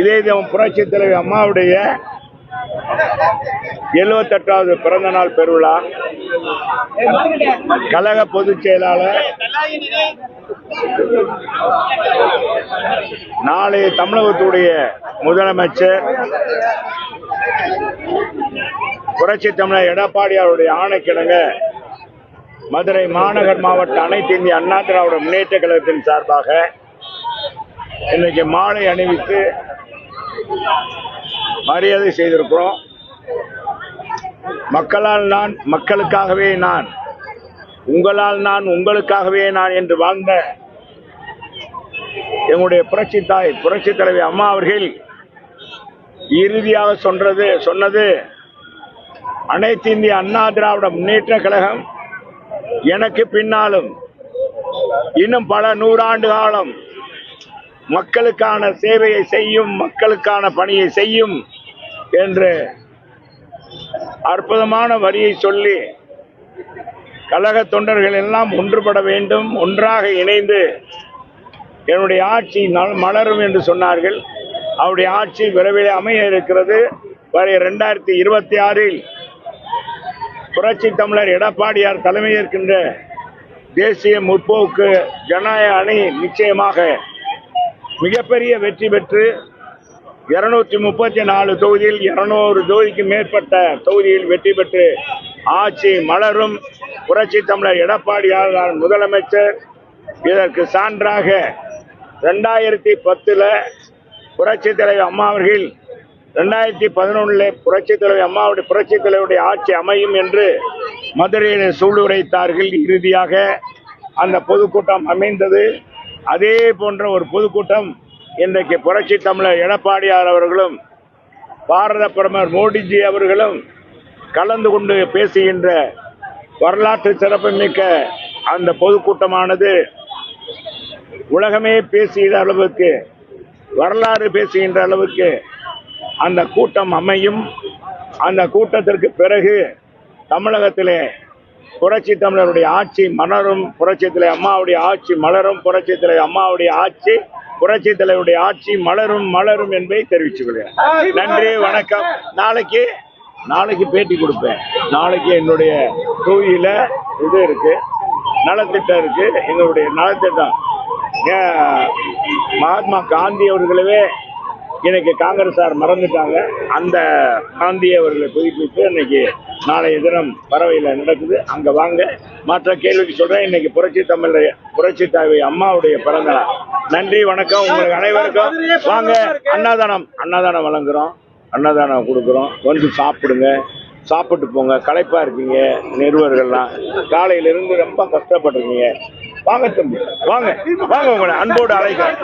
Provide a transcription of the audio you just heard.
இதே புரட்சி தலைவி அம்மாவுடைய 78வது பிறந்த நாள் பெருவிழா கழக பொதுச் செயலாளர் நாளை தமிழகத்துடைய முதலமைச்சர் புரட்சி தமிழர் எடப்பாடியாருடைய ஆணைக்கிணங்க மதுரை மாநகர் மாவட்ட அனைத்து இந்திய அண்ணா திராவிட முன்னேற்ற கழகத்தின் சார்பாக இன்னைக்கு மாலை அணிவித்து மரியாதை செய்திருக்கிறோம். மக்களால் நான், மக்களுக்காகவே நான், உங்களால் நான், உங்களுக்காகவே நான் என்று வாழ்ந்த எங்களுடைய புரட்சி தாய் புரட்சி தலைவி அம்மா அவர்கள் இறுதியாக சொன்னது அனைத்து இந்திய அண்ணா திராவிட முன்னேற்ற கழகம் எனக்கு பின்னாலும் இன்னும் பல 100 ஆண்டு காலம் மக்களுக்கான சேவையை செய்யும், மக்களுக்கான பணியை செய்யும் என்று அற்புதமான வரியை சொல்லி கழக தொண்டர்கள் எல்லாம் ஒன்றுபட வேண்டும், ஒன்றாக இணைந்து என்னுடைய ஆட்சி மலரும் என்று சொன்னார்கள். அவருடைய ஆட்சி விரைவில் அமைய இருக்கிறது. வரை 2026 புரட்சி தமிழர் எடப்பாடியார் தலைமையேற்கின்ற தேசிய முற்போக்கு ஜனநாயக அணி நிச்சயமாக மிகப்பெரிய வெற்றி பெற்று 234 தொகுதியில் 200 தொகுதிக்கு மேற்பட்ட தொகுதியில் வெற்றி பெற்று ஆட்சி மலரும். புரட்சி தமிழர் எடப்பாடியார் முதலமைச்சர். இதற்கு சான்றாக 2010 புரட்சி தலைவர் அம்மா அவர்கள் 2011 புரட்சி தலைவர் அம்மாவுடைய புரட்சி தலைவருடைய ஆட்சி அமையும் என்று மதுரையில் சூளுரைத்தார்கள். இறுதியாக அந்த பொதுக்கூட்டம் அமைந்தது. அதே போன்ற ஒரு பொதுக்கூட்டம் இன்றைக்கு புரட்சி தமிழர் எடப்பாடியார் அவர்களும் பாரத பிரதமர் மோடிஜி அவர்களும் கலந்து கொண்டு பேசுகின்ற வரலாற்று சிறப்புமிக்க அந்த பொதுக்கூட்டமானது உலகமே பேசுகிற அளவுக்கு, வரலாறு பேசுகின்ற அளவுக்கு அந்த கூட்டம் அமையும். அந்த கூட்டத்திற்கு பிறகு தமிழகத்திலே புரட்சி தமிழருடைய ஆட்சி மலரும், புரட்சி தலைவர் அம்மாவுடைய ஆட்சி மலரும், புரட்சி தலைவர் அம்மாவுடைய ஆட்சி, புரட்சி தலைவருடைய ஆட்சி மலரும் மலரும் என்பதை தெரிவித்துக் கொள்கிறேன். நன்றி, வணக்கம். நாளைக்கு பேட்டி கொடுப்பேன். நாளைக்கு என்னுடைய தொகுதியில இது இருக்கு, நலத்திட்டம் இருக்கு. எங்களுடைய நலத்திட்டம் மகாத்மா காந்தி அவர்களவே இன்னைக்கு காங்கிரஸார் மறந்துட்டாங்க. அந்த காந்தி அவர்களை புதுப்பித்து இன்னைக்கு நாளைய தினம் பறவையில் நடக்குது. அங்க வாங்க. மற்ற கேள்விக்கு சொல்றேன். இன்னைக்கு புரட்சி தலைவி அம்மாவுடைய பிறந்த நாள். நன்றி, வணக்கம். உங்களுக்கு அனைவருக்கும் வாங்க. அன்னதானம் வழங்குறோம், அன்னதானம் கொடுக்குறோம். வந்து சாப்பிடுங்க, சாப்பிட்டு போங்க. களைப்பா இருக்கீங்க நிருபர்கள்லாம், காலையிலிருந்து ரொம்ப கஷ்டப்பட்டிருக்கீங்க. வாங்க தம்பி, வாங்க உங்களை அன்போடு அழைக்கிறேன்.